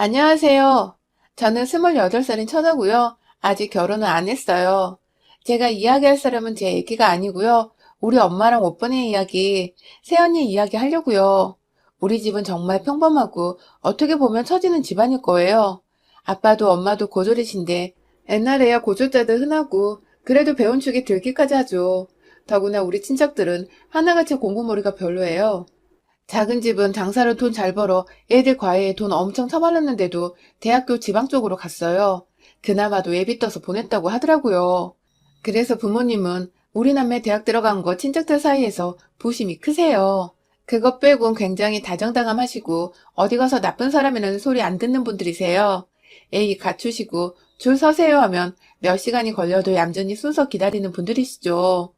안녕하세요. 저는 28살인 처자고요. 아직 결혼을 안 했어요. 제가 이야기할 사람은 제 얘기가 아니고요. 우리 엄마랑 오빠네 이야기, 새언니 이야기 하려고요. 우리 집은 정말 평범하고 어떻게 보면 처지는 집안일 거예요. 아빠도 엄마도 고졸이신데 옛날에야 고졸자들 흔하고 그래도 배운 축이 들기까지 하죠. 더구나 우리 친척들은 하나같이 공부머리가 별로예요. 작은 집은 장사로 돈 잘 벌어 애들 과외에 돈 엄청 처발랐는데도 대학교 지방 쪽으로 갔어요. 그나마도 예비 떠서 보냈다고 하더라고요. 그래서 부모님은 우리 남매 대학 들어간 거 친척들 사이에서 부심이 크세요. 그것 빼곤 굉장히 다정다감하시고 어디 가서 나쁜 사람이라는 소리 안 듣는 분들이세요. 애기 갖추시고 줄 서세요 하면 몇 시간이 걸려도 얌전히 순서 기다리는 분들이시죠.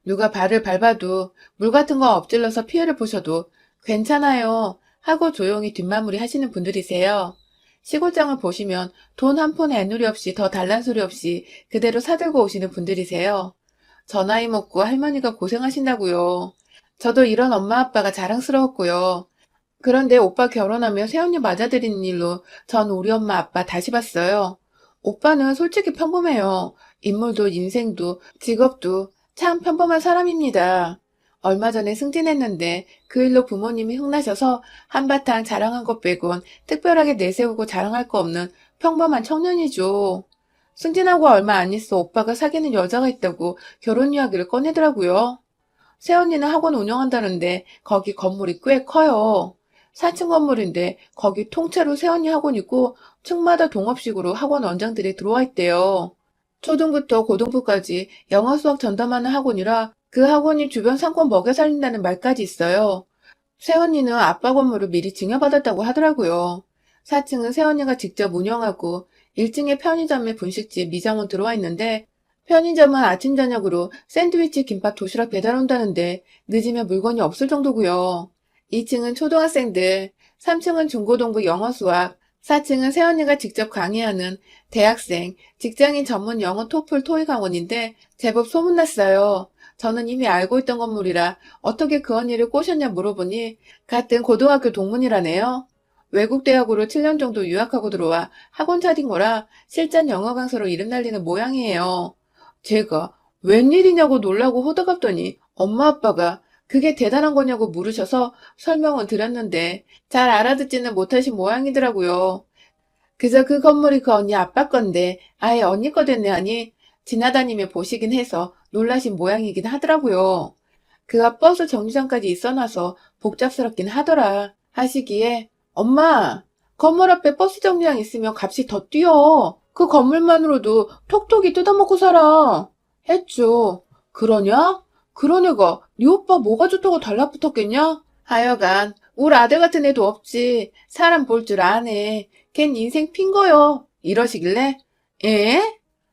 누가 발을 밟아도 물 같은 거 엎질러서 피해를 보셔도 괜찮아요 하고 조용히 뒷마무리 하시는 분들이세요. 시골장을 보시면 돈 한 푼의 애누리 없이 더 달란 소리 없이 그대로 사들고 오시는 분들이세요. 저 나이 먹고 할머니가 고생하신다고요. 저도 이런 엄마 아빠가 자랑스러웠고요. 그런데 오빠 결혼하며 새언니 맞아들이는 일로 전 우리 엄마 아빠 다시 봤어요. 오빠는 솔직히 평범해요. 인물도 인생도 직업도 참 평범한 사람입니다. 얼마 전에 승진했는데 그 일로 부모님이 흥나셔서 한바탕 자랑한 것 빼곤 특별하게 내세우고 자랑할 거 없는 평범한 청년이죠. 승진하고 얼마 안 있어 오빠가 사귀는 여자가 있다고 결혼 이야기를 꺼내더라고요. 새언니는 학원 운영한다는데 거기 건물이 꽤 커요. 4층 건물인데 거기 통째로 새언니 학원 있고 층마다 동업식으로 학원 원장들이 들어와 있대요. 초등부터 고등부까지 영어 수학 전담하는 학원이라 그 학원이 주변 상권 먹여 살린다는 말까지 있어요. 새언니는 아빠 건물을 미리 증여받았다고 하더라고요. 4층은 새언니가 직접 운영하고 1층에 편의점에 분식집, 미장원 들어와 있는데 편의점은 아침 저녁으로 샌드위치, 김밥, 도시락 배달 온다는데 늦으면 물건이 없을 정도고요. 2층은 초등학생들, 3층은 중고등부 영어 수학, 4층은 새언니가 직접 강의하는 대학생, 직장인 전문 영어 토플 토익 학원인데 제법 소문났어요. 저는 이미 알고 있던 건물이라 어떻게 그 언니를 꼬셨냐 물어보니 같은 고등학교 동문이라네요. 외국 대학으로 7년 정도 유학하고 들어와 학원 차린 거라 실전 영어 강사로 이름 날리는 모양이에요. 제가 웬일이냐고 놀라고 호들갑더니 엄마 아빠가 그게 대단한 거냐고 물으셔서 설명은 드렸는데 잘 알아듣지는 못하신 모양이더라고요. 그저 그 건물이 그 언니 아빠 건데 아예 언니 거 됐네 하니 지나다니며 보시긴 해서 놀라신 모양이긴 하더라고요. 그가 버스 정류장까지 있어놔서 복잡스럽긴 하더라 하시기에 엄마, 건물 앞에 버스 정류장 있으면 값이 더 뛰어. 그 건물만으로도 톡톡이 뜯어먹고 살아. 했죠. 그러냐? 그런 애가 네 오빠 뭐가 좋다고 달라붙었겠냐? 하여간 우리 아들 같은 애도 없지. 사람 볼 줄 아네. 걘 인생 핀 거요. 이러시길래 에?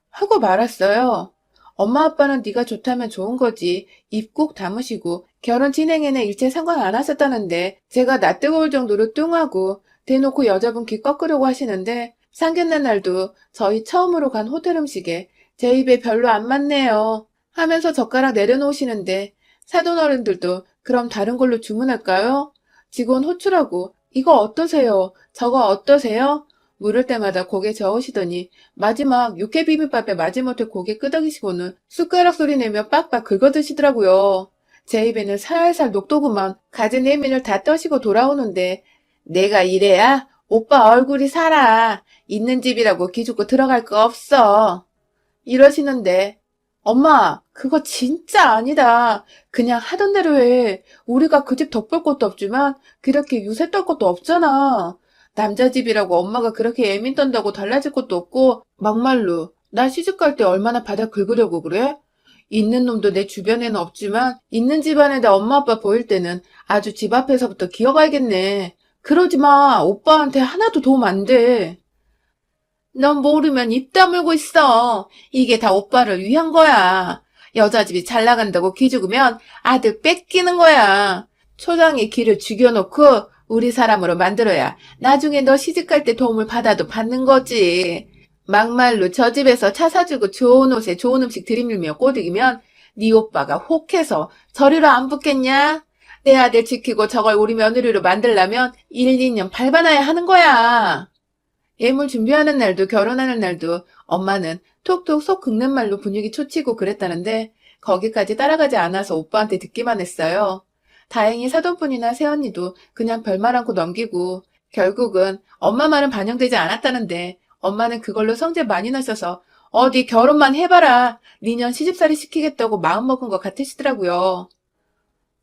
하고 말았어요. 엄마 아빠는 네가 좋다면 좋은 거지. 입 꼭 다무시고 결혼 진행에는 일체 상관 안 하셨다는데 제가 낯 뜨거울 정도로 뚱하고 대놓고 여자분 귀 꺾으려고 하시는데 상견례 날도 저희 처음으로 간 호텔 음식에 제 입에 별로 안 맞네요 하면서 젓가락 내려놓으시는데 사돈 어른들도 그럼 다른 걸로 주문할까요? 직원 호출하고 이거 어떠세요? 저거 어떠세요? 물을 때마다 고개 저으시더니 마지막 육회 비빔밥에 마지못해 고개 끄덕이시고는 숟가락 소리 내며 빡빡 긁어드시더라고요. 제 입에는 살살 녹도구만 가진 내민을 다 떠시고 돌아오는데 내가 이래야 오빠 얼굴이 살아. 있는 집이라고 기죽고 들어갈 거 없어. 이러시는데 엄마 그거 진짜 아니다. 그냥 하던 대로 해. 우리가 그 집 덕볼 것도 없지만 그렇게 유세 떨 것도 없잖아. 남자 집이라고 엄마가 그렇게 애민 떤다고 달라질 것도 없고 막말로 나 시집갈 때 얼마나 바닥 긁으려고 그래? 있는 놈도 내 주변에는 없지만 있는 집안에다 엄마 아빠 보일 때는 아주 집 앞에서부터 기어가야겠네. 그러지 마. 오빠한테 하나도 도움 안 돼. 넌 모르면 입 다물고 있어. 이게 다 오빠를 위한 거야. 여자 집이 잘 나간다고 기죽으면 아들 뺏기는 거야. 초장에 기를 죽여놓고 우리 사람으로 만들어야 나중에 너 시집갈 때 도움을 받아도 받는 거지. 막말로 저 집에서 차 사주고 좋은 옷에 좋은 음식 들이밀며 꼬드기면 네 오빠가 혹해서 저리로 안 붙겠냐? 내 아들 지키고 저걸 우리 며느리로 만들려면 1, 2년 밟아놔야 하는 거야. 예물 준비하는 날도 결혼하는 날도 엄마는 톡톡 속 긁는 말로 분위기 초치고 그랬다는데 거기까지 따라가지 않아서 오빠한테 듣기만 했어요. 다행히 사돈뿐이나 새언니도 그냥 별말 않고 넘기고 결국은 엄마 말은 반영되지 않았다는데 엄마는 그걸로 성질 많이 나셔서 어디 결혼만 해봐라. 니년 시집살이 시키겠다고 마음먹은 것 같으시더라고요.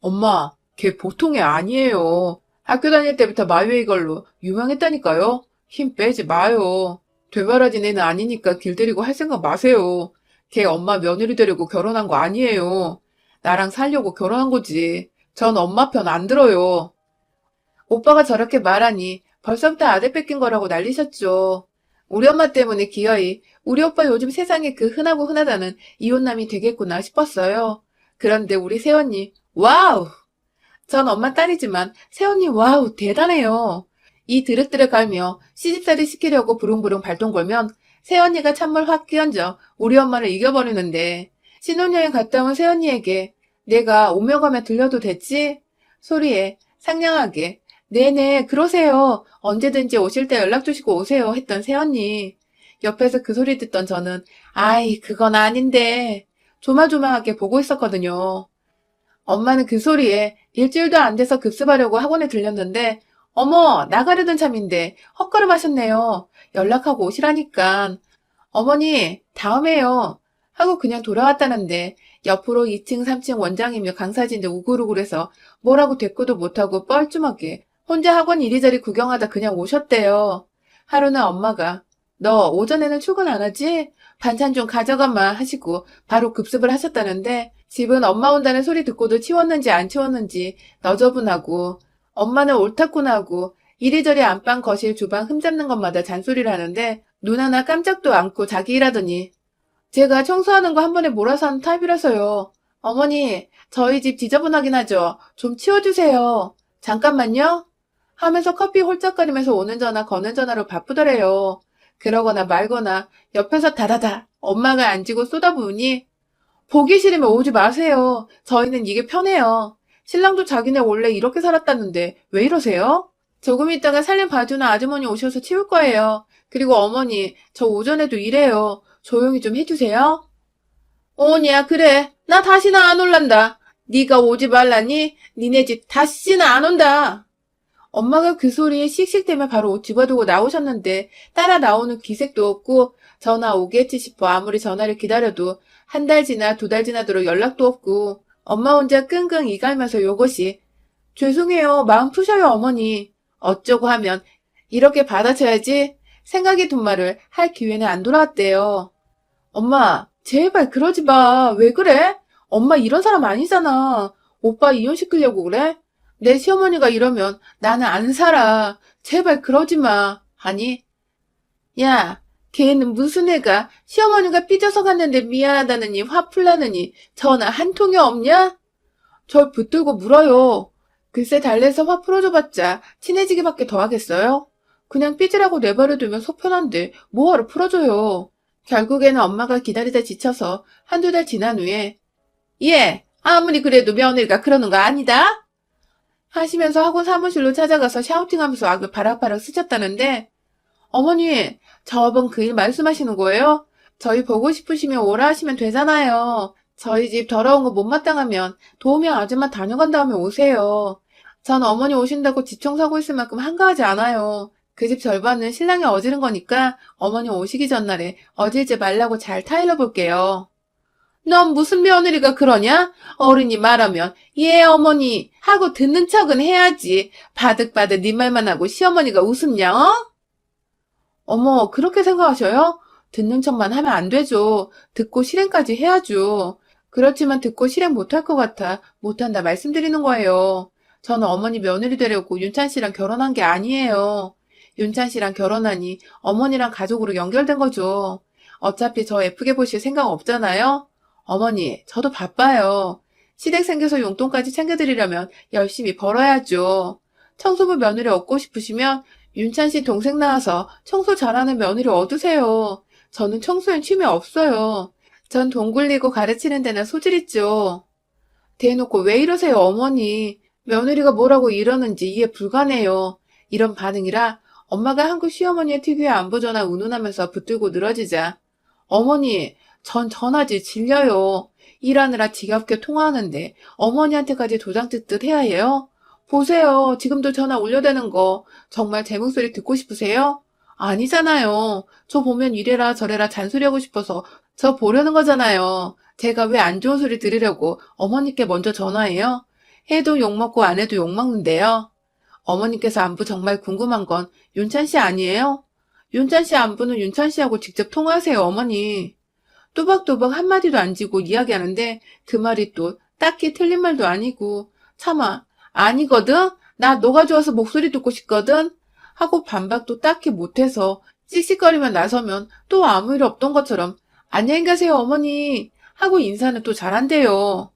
엄마, 걔 보통 애 아니에요. 학교 다닐 때부터 마유의 걸로 유명했다니까요. 힘 빼지 마요. 되바라진 애는 아니니까 길들이고 할 생각 마세요. 걔 엄마 며느리 되려고 결혼한 거 아니에요. 나랑 살려고 결혼한 거지. 전 엄마 편 안 들어요. 오빠가 저렇게 말하니 벌써부터 아들 뺏긴 거라고 난리셨죠. 우리 엄마 때문에 기어이 우리 오빠 요즘 세상에 그 흔하고 흔하다는 이혼남이 되겠구나 싶었어요. 그런데 우리 새언니, 와우! 전 엄마 딸이지만 새언니 와우 대단해요. 이 드륵드륵 갈며 시집살이 시키려고 부릉부릉 발동 걸면 새언니가 찬물 확 끼얹어 우리 엄마를 이겨버리는데 신혼여행 갔다 온 새언니에게 내가 오며 가며 들려도 됐지? 소리에 상냥하게 네네 그러세요. 언제든지 오실 때 연락 주시고 오세요 했던 새언니. 옆에서 그 소리 듣던 저는 아이 그건 아닌데 조마조마하게 보고 있었거든요. 엄마는 그 소리에 일주일도 안 돼서 급습하려고 학원에 들렸는데 어머 나가려던 참인데 헛걸음 하셨네요. 연락하고 오시라니까. 어머니 다음에요. 하고 그냥 돌아왔다는데 옆으로 2층 3층 원장이며 강사진들 우글우글해서 뭐라고 대꾸도 못하고 뻘쭘하게 혼자 학원 이리저리 구경하다 그냥 오셨대요. 하루는 엄마가 너 오전에는 출근 안 하지? 반찬 좀 가져가마 하시고 바로 급습을 하셨다는데 집은 엄마 온다는 소리 듣고도 치웠는지 안 치웠는지 너저분하고 엄마는 옳다구나 하고 이리저리 안방 거실 주방 흠잡는 것마다 잔소리를 하는데 눈 하나 깜짝도 않고 자기 일하더니 제가 청소하는 거 한 번에 몰아서 하는 타입이라서요. 어머니 저희 집 지저분하긴 하죠. 좀 치워주세요. 잠깐만요. 하면서 커피 홀짝거리면서 오는 전화 거는 전화로 바쁘더래요. 그러거나 말거나 옆에서 다다다 엄마가 앉고 쏟아부으니 보기 싫으면 오지 마세요. 저희는 이게 편해요. 신랑도 자기네 원래 이렇게 살았다는데 왜 이러세요? 조금 있다가 살림 봐주는 아주머니 오셔서 치울 거예요. 그리고 어머니 저 오전에도 일해요. 조용히 좀 해주세요. 오냐 그래. 나 다시는 안 올란다. 네가 오지 말라니 니네 집 다시는 안 온다. 엄마가 그 소리에 씩씩대며 바로 옷 집어두고 나오셨는데 따라 나오는 기색도 없고 전화 오겠지 싶어 아무리 전화를 기다려도 한 달 지나 두 달 지나도록 연락도 없고 엄마 혼자 끙끙 이갈면서 요것이 죄송해요 마음 푸셔요 어머니 어쩌고 하면 이렇게 받아쳐야지 생각이 둔 말을 할 기회는 안 돌아왔대요. 엄마 제발 그러지 마. 왜 그래? 엄마 이런 사람 아니잖아. 오빠 이혼시키려고 그래? 내 시어머니가 이러면 나는 안 살아. 제발 그러지 마. 하니, 야, 걔는 무슨 애가 시어머니가 삐져서 갔는데 미안하다느니 화 풀라느니 전화 한 통이 없냐? 절 붙들고 물어요. 글쎄 달래서 화 풀어줘봤자 친해지기밖에 더 하겠어요? 그냥 삐지라고 내버려두면 속편한데 뭐하러 풀어줘요. 결국에는 엄마가 기다리다 지쳐서 한두 달 지난 후에 예, 아무리 그래도 며느리가 그러는 거 아니다? 하시면서 학원 사무실로 찾아가서 샤우팅하면서 악을 바락바락 스쳤다는데 어머니, 저번 그 일 말씀하시는 거예요? 저희 보고 싶으시면 오라 하시면 되잖아요. 저희 집 더러운 거 못마땅하면 도우미 아줌마 다녀간 다음에 오세요. 전 어머니 오신다고 집 청소하고 있을 만큼 한가하지 않아요. 그 집 절반은 신랑이 어지른 거니까 어머니 오시기 전날에 어질지 말라고 잘 타일러 볼게요. 넌 무슨 며느리가 그러냐? 어른이 말하면 예 어머니 하고 듣는 척은 해야지. 바득바득 네 말만 하고 시어머니가 웃음냐 어? 어머 그렇게 생각하셔요? 듣는 척만 하면 안 되죠. 듣고 실행까지 해야죠. 그렇지만 듣고 실행 못할 것 같아 못한다 말씀드리는 거예요. 저는 어머니 며느리 되려고 윤찬 씨랑 결혼한 게 아니에요. 윤찬 씨랑 결혼하니 어머니랑 가족으로 연결된 거죠. 어차피 저 예쁘게 보실 생각 없잖아요? 어머니, 저도 바빠요. 시댁 생겨서 용돈까지 챙겨드리려면 열심히 벌어야죠. 청소부 며느리 얻고 싶으시면 윤찬 씨 동생 나와서 청소 잘하는 며느리 얻으세요. 저는 청소엔 취미 없어요. 전 돈 굴리고 가르치는 데는 소질 있죠. 대놓고 왜 이러세요, 어머니. 며느리가 뭐라고 이러는지 이해 불가네요. 이런 반응이라 엄마가 한국 시어머니의 특유의 안부 전화 운운하면서 붙들고 늘어지자 어머니, 전 전화지 질려요. 일하느라 지겹게 통화하는데 어머니한테까지 도장 찍듯 해야 해요? 보세요. 지금도 전화 올려대는 거 정말 제 목소리 듣고 싶으세요? 아니잖아요. 저 보면 이래라 저래라 잔소리하고 싶어서 저 보려는 거잖아요. 제가 왜 안 좋은 소리 들으려고 어머니께 먼저 전화해요? 해도 욕먹고 안 해도 욕먹는데요. 어머니께서 안부 정말 궁금한 건 윤찬 씨 아니에요? 윤찬 씨 안부는 윤찬 씨하고 직접 통화하세요, 어머니. 또박또박 한마디도 안 지고 이야기하는데 그 말이 또 딱히 틀린 말도 아니고 차마 아니거든? 나 너가 좋아서 목소리 듣고 싶거든? 하고 반박도 딱히 못해서 씩씩거리며 나서면 또 아무 일 없던 것처럼 안녕히 가세요, 어머니 하고 인사는 또 잘한대요.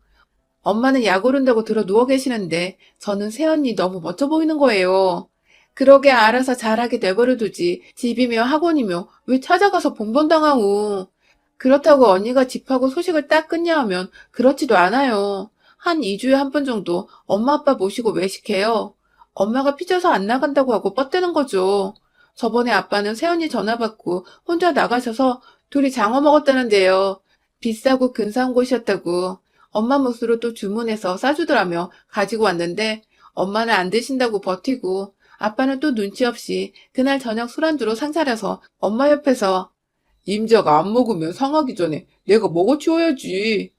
엄마는 약 오른다고 들어 누워 계시는데 저는 새언니 너무 멋져 보이는 거예요. 그러게 알아서 잘하게 내버려 두지. 집이며 학원이며 왜 찾아가서 봉변당하고. 그렇다고 언니가 집하고 소식을 딱 끊냐 하면 그렇지도 않아요. 한 2주에 한 번 정도 엄마 아빠 모시고 외식해요. 엄마가 피져서 안 나간다고 하고 뻗대는 거죠. 저번에 아빠는 새언니 전화 받고 혼자 나가셔서 둘이 장어 먹었다는데요. 비싸고 근사한 곳이었다고. 엄마 몫으로 또 주문해서 싸주더라며 가지고 왔는데 엄마는 안 드신다고 버티고 아빠는 또 눈치 없이 그날 저녁 술안주로 상차려서 엄마 옆에서 임자가 안 먹으면 상하기 전에 내가 먹어치워야지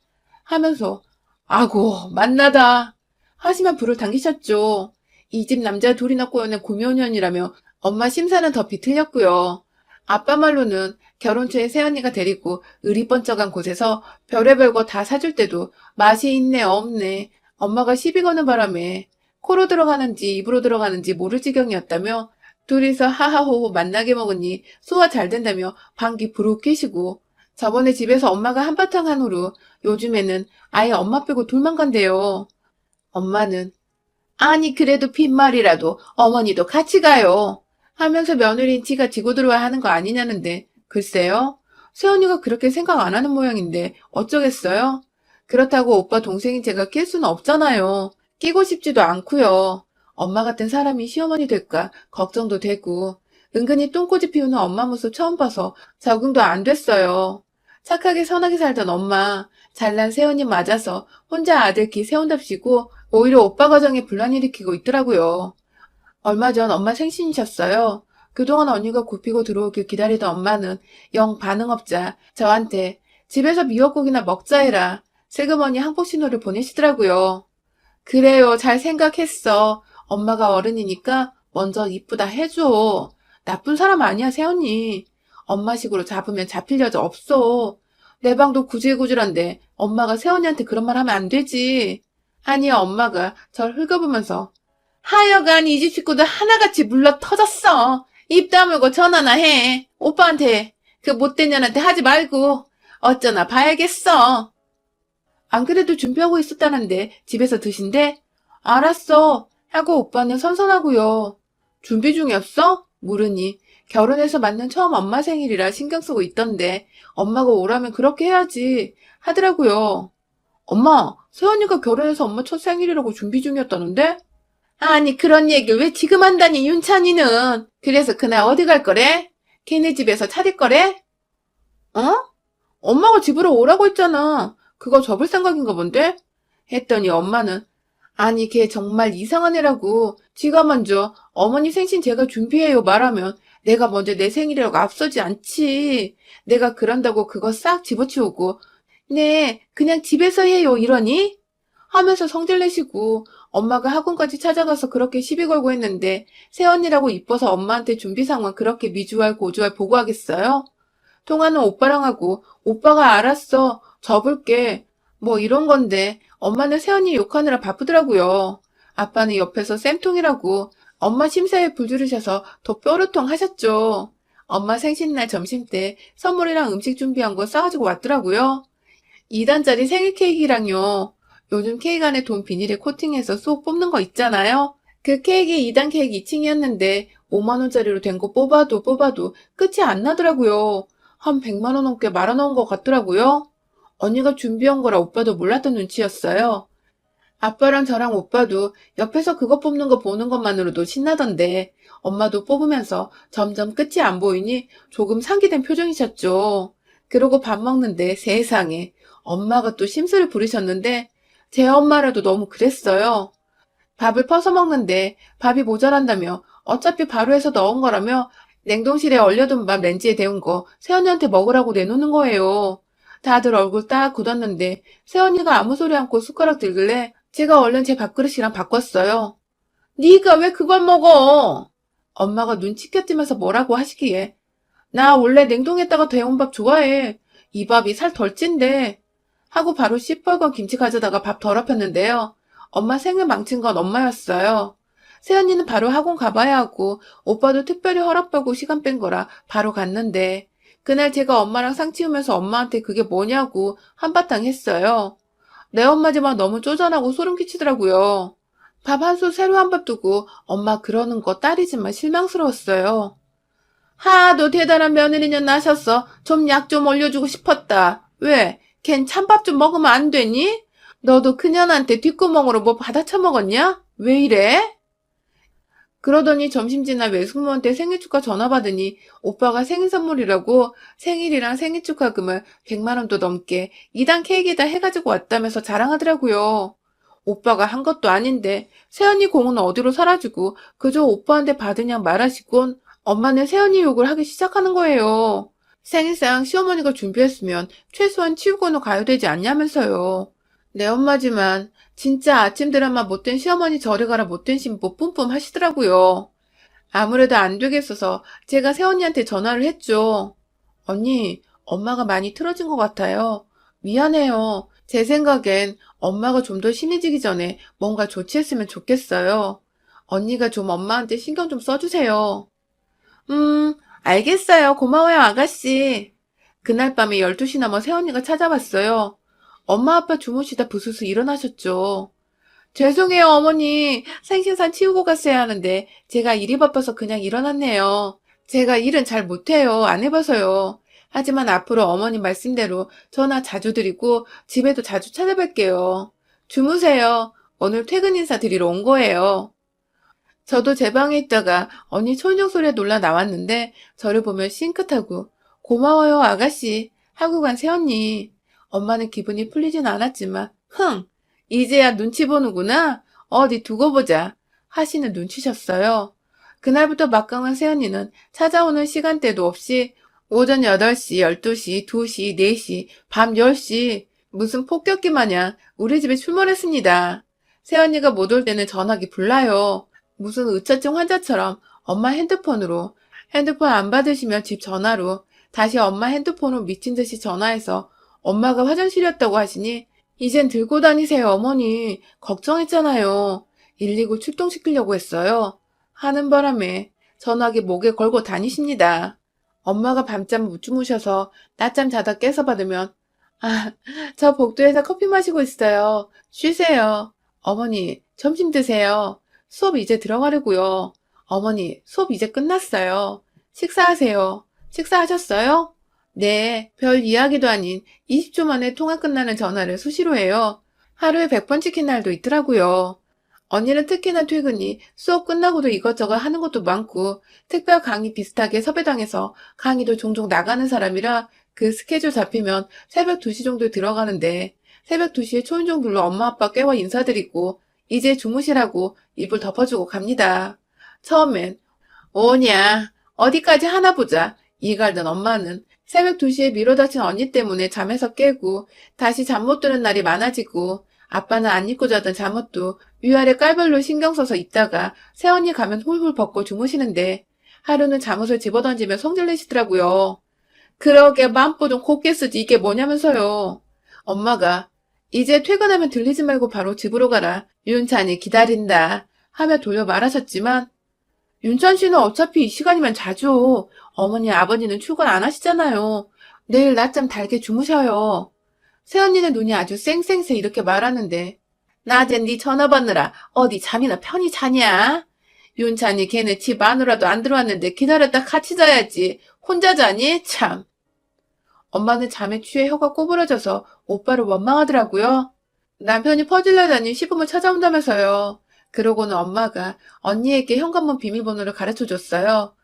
하면서 아고 만나다 하시며 불을 당기셨죠. 이 집 남자 둘이나 꼬여낸 구묘년이라며 엄마 심사는 더 비틀렸고요. 아빠 말로는 결혼 초에 새언니가 데리고 의리 번쩍한 곳에서 별의별 거 다 사줄 때도 맛이 있네 없네 엄마가 시비 거는 바람에 코로 들어가는지 입으로 들어가는지 모를 지경이었다며 둘이서 하하호호 만나게 먹으니 소화 잘 된다며 방귀 부르 끼시고 저번에 집에서 엄마가 한바탕 한 후로 요즘에는 아예 엄마 빼고 둘만 간대요. 엄마는 아니 그래도 빈말이라도 어머니도 같이 가요 하면서 며느리인 지가 지고 들어와야 하는 거 아니냐는데 글쎄요. 새언니가 그렇게 생각 안 하는 모양인데 어쩌겠어요? 그렇다고 오빠 동생인 제가 낄 수는 없잖아요. 끼고 싶지도 않고요. 엄마 같은 사람이 시어머니 될까 걱정도 되고 은근히 똥꼬지 피우는 엄마 모습 처음 봐서 적응도 안 됐어요. 착하게 선하게 살던 엄마 잘난 새언니 맞아서 혼자 아들 기 세운답시고 오히려 오빠 가정에 분란 일으키고 있더라고요. 얼마 전 엄마 생신이셨어요. 그동안 언니가 굽히고 들어오길 기다리던 엄마는 영 반응 없자 저한테 집에서 미역국이나 먹자 해라. 슬그머니 한복 신호를 보내시더라고요. 그래요. 잘 생각했어. 엄마가 어른이니까 먼저 이쁘다 해줘. 나쁜 사람 아니야, 새언니. 엄마식으로 잡으면 잡힐 여자 없어. 내 방도 구질구질한데 엄마가 새언니한테 그런 말 하면 안 되지. 아니, 엄마가 절 흙어보면서 하여간 이 집 식구들 하나같이 물러 터졌어. 입 다물고 전화나 해. 오빠한테 그 못된 년한테 하지 말고 어쩌나 봐야겠어. 안 그래도 준비하고 있었다는데 집에서 드신대? 알았어. 하고 오빠는 선선하고요. 준비 중이었어? 물으니 결혼해서 맞는 처음 엄마 생일이라 신경 쓰고 있던데 엄마가 오라면 그렇게 해야지 하더라고요. 엄마, 새언니가 결혼해서 엄마 첫 생일이라고 준비 중이었다는데? 아니 그런 얘기를 왜 지금 한다니 윤찬이는. 그래서 그날 어디 갈 거래? 걔네 집에서 차릴 거래? 어? 엄마가 집으로 오라고 했잖아. 그거 접을 생각인가 본데? 했더니 엄마는 아니 걔 정말 이상한 애라고. 지가 먼저 어머니 생신 제가 준비해요 말하면 내가 먼저 내 생일이라고 앞서지 않지. 내가 그런다고 그거 싹 집어치우고 네 그냥 집에서 해요 이러니? 하면서 성질내시고 엄마가 학원까지 찾아가서 그렇게 시비 걸고 했는데 새언니라고 이뻐서 엄마한테 준비 상황 그렇게 미주알 고주알 보고하겠어요? 통화는 오빠랑 하고 오빠가 알았어 접을게 뭐 이런 건데 엄마는 새언니 욕하느라 바쁘더라고요. 아빠는 옆에서 쌤통이라고 엄마 심사에 불지르셔서 더 뾰루통 하셨죠. 엄마 생신날 점심때 선물이랑 음식 준비한 거 싸가지고 왔더라고요. 2단짜리 생일 케이크랑요. 요즘 케이크 안에 돈 비닐에 코팅해서 쏙 뽑는 거 있잖아요. 그 케이크 2단 케이크 2층이었는데 5만원짜리로 된 거 뽑아도 끝이 안 나더라고요. 한 100만원 넘게 말아놓은 것 같더라고요. 언니가 준비한 거라 오빠도 몰랐던 눈치였어요. 아빠랑 저랑 오빠도 옆에서 그거 뽑는 거 보는 것만으로도 신나던데 엄마도 뽑으면서 점점 끝이 안 보이니 조금 상기된 표정이셨죠. 그러고 밥 먹는데 세상에 엄마가 또 심술을 부리셨는데 제 엄마라도 너무 그랬어요. 밥을 퍼서 먹는데 밥이 모자란다며 어차피 바로 해서 넣은 거라며 냉동실에 얼려둔 밥 렌즈에 데운 거 새언니한테 먹으라고 내놓는 거예요. 다들 얼굴 딱 굳었는데 새언니가 아무 소리 않고 숟가락 들길래 제가 얼른 제 밥그릇이랑 바꿨어요. 네가 왜 그걸 먹어? 엄마가 눈치 켜뜨면서 뭐라고 하시기에 나 원래 냉동했다가 데운 밥 좋아해. 이 밥이 살 덜 찐대. 하고 바로 시뻘건 김치 가져다가 밥 더럽혔는데요. 엄마 생을 망친 건 엄마였어요. 새언니는 바로 학원 가봐야 하고 오빠도 특별히 허락받고 시간 뺀 거라 바로 갔는데 그날 제가 엄마랑 상치우면서 엄마한테 그게 뭐냐고 한바탕 했어요. 내 엄마지만 너무 쪼잔하고 소름 끼치더라고요. 밥 한 솥 새로 한 밥 두고 엄마 그러는 거 딸이지만 실망스러웠어요. 하도 대단한 며느리년 나셨어. 좀 약 좀 올려주고 싶었다. 왜? 걘 찬밥 좀 먹으면 안 되니? 너도 그년한테 뒷구멍으로 뭐 받아 처먹었냐? 왜 이래? 그러더니 점심 지나 외숙모한테 생일 축하 전화 받으니 오빠가 생일 선물이라고 생일이랑 생일 축하금을 100만 원도 넘게 2단 케이크에다 해가지고 왔다면서 자랑하더라고요. 오빠가 한 것도 아닌데 새언니 공은 어디로 사라지고 그저 오빠한테 받으냐 말하시곤 엄마는 새언니 욕을 하기 시작하는 거예요. 생일상 시어머니가 준비했으면 최소한 치우고는 가야 되지 않냐면서요. 내 엄마지만 진짜 아침 드라마 못된 시어머니 저리 가라 못된 신부 뿜뿜 하시더라고요. 아무래도 안 되겠어서 제가 새언니한테 전화를 했죠. 언니, 엄마가 많이 틀어진 것 같아요. 미안해요. 제 생각엔 엄마가 좀 더 심해지기 전에 뭔가 조치했으면 좋겠어요. 언니가 좀 엄마한테 신경 좀 써주세요. 알겠어요. 고마워요, 아가씨. 그날 밤에 12시 넘어 새언니가 찾아왔어요. 엄마 아빠 주무시다 부스스 일어나셨죠. 죄송해요, 어머니. 생신상 치우고 갔어야 하는데 제가 일이 바빠서 그냥 일어났네요. 제가 일은 잘 못해요. 안 해봐서요. 하지만 앞으로 어머니 말씀대로 전화 자주 드리고 집에도 자주 찾아뵐게요. 주무세요. 오늘 퇴근 인사 드리러 온 거예요. 저도 제 방에 있다가 언니 초인종 소리에 놀라 나왔는데 저를 보며 싱긋하고 고마워요, 아가씨. 하고 간 새언니. 엄마는 기분이 풀리진 않았지만 이제야 눈치 보는구나. 어디 두고 보자. 하시는 눈치셨어요. 그날부터 막강한 새언니는 찾아오는 시간대도 없이 오전 8시, 12시, 2시, 4시, 밤 10시 무슨 폭격기 마냥 우리 집에 출몰했습니다. 새언니가 못 올 때는 전화기 불나요. 무슨 의처증 환자처럼 엄마 핸드폰으로 핸드폰 안 받으시면 집 전화로 다시 엄마 핸드폰으로 미친 듯이 전화해서 엄마가 화장실이었다고 하시니 이젠 들고 다니세요, 어머니. 걱정했잖아요. 119 출동시키려고 했어요. 하는 바람에 전화기 목에 걸고 다니십니다. 엄마가 밤잠 못 주무셔서 낮잠 자다 깨서 받으면 저 복도에서 커피 마시고 있어요. 쉬세요. 어머니, 점심 드세요. 수업 이제 들어가려고요. 어머니, 수업 이제 끝났어요. 식사하세요. 식사하셨어요? 네, 별 이야기도 아닌 20초 만에 통화 끝나는 전화를 수시로 해요. 하루에 100번 찍힌 날도 있더라고요. 언니는 특히나 퇴근이 수업 끝나고도 이것저것 하는 것도 많고 특별 강의 비슷하게 섭외당해서 강의도 종종 나가는 사람이라 그 스케줄 잡히면 새벽 2시 정도에 들어가는데 새벽 2시에 초인종 눌러 엄마 아빠 깨워 인사드리고 이제 주무시라고 이불 덮어주고 갑니다. 처음엔 오냐 어디까지 하나 보자 이갈던 엄마는 새벽 2시에 미뤄 다친 언니 때문에 잠에서 깨고 다시 잠 못 드는 날이 많아지고 아빠는 안 입고 자던 잠옷도 위아래 깔별로 신경 써서 입다가 새언니 가면 훌훌 벗고 주무시는데 하루는 잠옷을 집어던지며 성질내시더라고요. 그러게 맘보 좀 곱게 쓰지 이게 뭐냐면서요. 엄마가 이제 퇴근하면 들리지 말고 바로 집으로 가라. 윤찬이 기다린다. 하며 돌려 말하셨지만 윤찬 씨는 어차피 이 시간이면 자죠. 어머니 아버지는 출근 안 하시잖아요. 내일 낮잠 달게 주무셔요. 새언니는 눈이 아주 쌩쌩새 이렇게 말하는데 낮엔 네 전화 받느라 어디 잠이나 편히 자냐? 윤찬이 걔네 집 안으로라도 안 들어왔는데 기다렸다 같이 자야지. 혼자 자니? 참. 엄마는 잠에 취해 혀가 꼬부러져서 오빠를 원망하더라고요. 남편이 퍼질러다니 시부모 찾아온다면서요. 그러고는 엄마가 언니에게 현관문 비밀번호를 가르쳐 줬어요.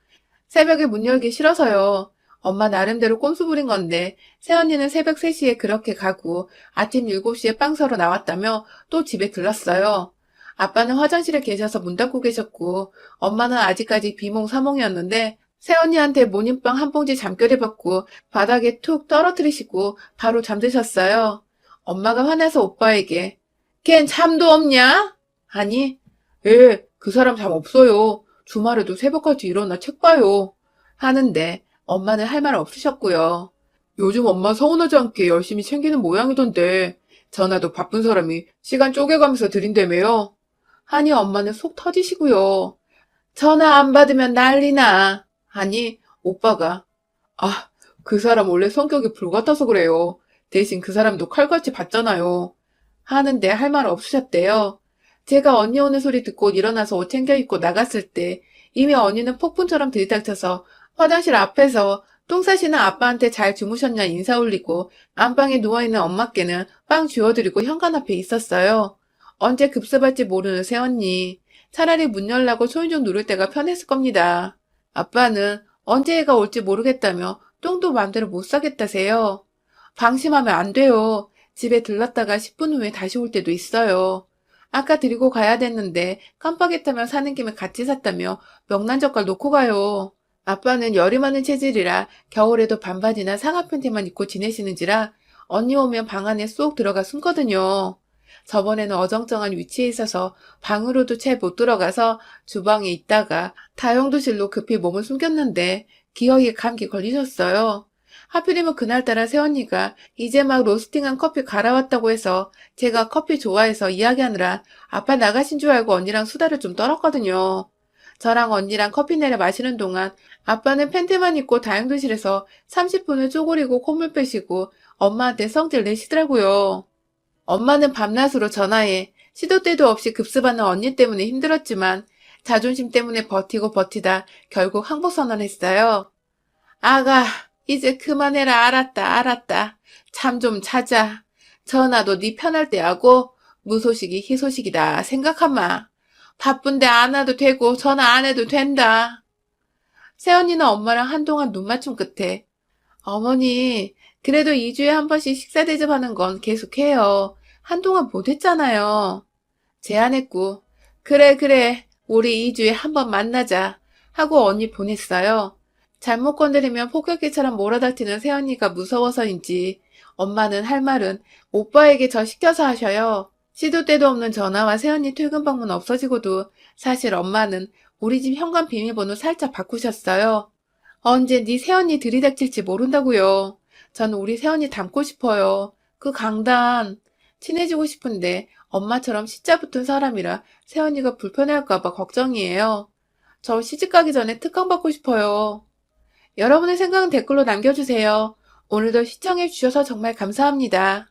새벽에 문 열기 싫어서요. 엄마 나름대로 꼼수 부린 건데 새언니는 새벽 3시에 그렇게 가고 아침 7시에 빵 사러 나왔다며 또 집에 들렀어요. 아빠는 화장실에 계셔서 문 닫고 계셨고 엄마는 아직까지 비몽사몽이었는데 새언니한테 모닝빵 한 봉지 잠결에 받고 바닥에 툭 떨어뜨리시고 바로 잠드셨어요. 엄마가 화내서 오빠에게 걘 잠도 없냐? 하니 예, 그 사람 잠 없어요. 주말에도 새벽까지 일어나 책 봐요. 하는데 엄마는 할 말 없으셨고요. 요즘 엄마 서운하지 않게 열심히 챙기는 모양이던데 전화도 바쁜 사람이 시간 쪼개가면서 드린다며요. 하니 엄마는 속 터지시고요. 전화 안 받으면 난리나. 하니 오빠가 아, 그 사람 원래 성격이 불같아서 그래요. 대신 그 사람도 칼같이 봤잖아요. 하는데 할 말 없으셨대요. 제가 언니 오는 소리 듣고 일어나서 옷 챙겨 입고 나갔을 때 이미 언니는 폭풍처럼 들이닥쳐서 화장실 앞에서 똥 싸시는 아빠한테 잘 주무셨냐 인사 올리고 안방에 누워있는 엄마께는 빵 쥐어드리고 현관 앞에 있었어요. 언제 급습할지 모르는 새언니. 차라리 문 열라고 초인종 누를 때가 편했을 겁니다. 아빠는 언제 애가 올지 모르겠다며 똥도 맘대로 못 싸겠다세요. 방심하면 안 돼요. 집에 들렀다가 10분 후에 다시 올 때도 있어요. 아까 드리고 가야 됐는데 깜빡했다며 사는 김에 같이 샀다며 명란젓갈 놓고 가요. 아빠는 열이 많은 체질이라 겨울에도 반바지나 상하 팬티만 입고 지내시는지라 언니 오면 방 안에 쏙 들어가 숨거든요. 저번에는 어정쩡한 위치에 있어서 방으로도 채 못 들어가서 주방에 있다가 다용도실로 급히 몸을 숨겼는데 기어이에 감기 걸리셨어요. 하필이면 그날따라 새언니가 이제 막 로스팅한 커피 갈아왔다고 해서 제가 커피 좋아해서 이야기하느라 아빠 나가신 줄 알고 언니랑 수다를 좀 떨었거든요. 저랑 언니랑 커피 내려 마시는 동안 아빠는 팬티만 입고 다용도실에서 30분을 쪼그리고 콧물 빼시고 엄마한테 성질 내시더라고요. 엄마는 밤낮으로 전화해 시도 때도 없이 급습하는 언니 때문에 힘들었지만 자존심 때문에 버티고 버티다 결국 항복 선언했어요. 아가, 이제 그만해라. 알았다. 잠 좀 자자. 전화도 네 편할 때 하고 무소식이 희소식이다 생각하마. 바쁜데 안 와도 되고 전화 안 해도 된다. 새언니는 엄마랑 한동안 눈 맞춤 끝에 어머니, 그래도 2주에 한 번씩 식사 대접하는 건 계속해요. 한동안 못했잖아요. 제안했고, 그래. 우리 2주에 한 번 만나자. 하고 언니 보냈어요. 잘못 건드리면 폭격기처럼 몰아닥치는 새언니가 무서워서인지 엄마는 할 말은 오빠에게 저 시켜서 하셔요. 시도 때도 없는 전화와 새언니 퇴근 방문 없어지고도 사실 엄마는 우리 집 현관 비밀번호 살짝 바꾸셨어요. 언제 네 새언니 들이닥칠지 모른다고요. 전 우리 새언니 닮고 싶어요. 그 강단. 친해지고 싶은데 엄마처럼 시자 붙은 사람이라 새언니가 불편해할까봐 걱정이에요. 저 시집가기 전에 특강 받고 싶어요. 여러분의 생각은 댓글로 남겨주세요. 오늘도 시청해주셔서 정말 감사합니다.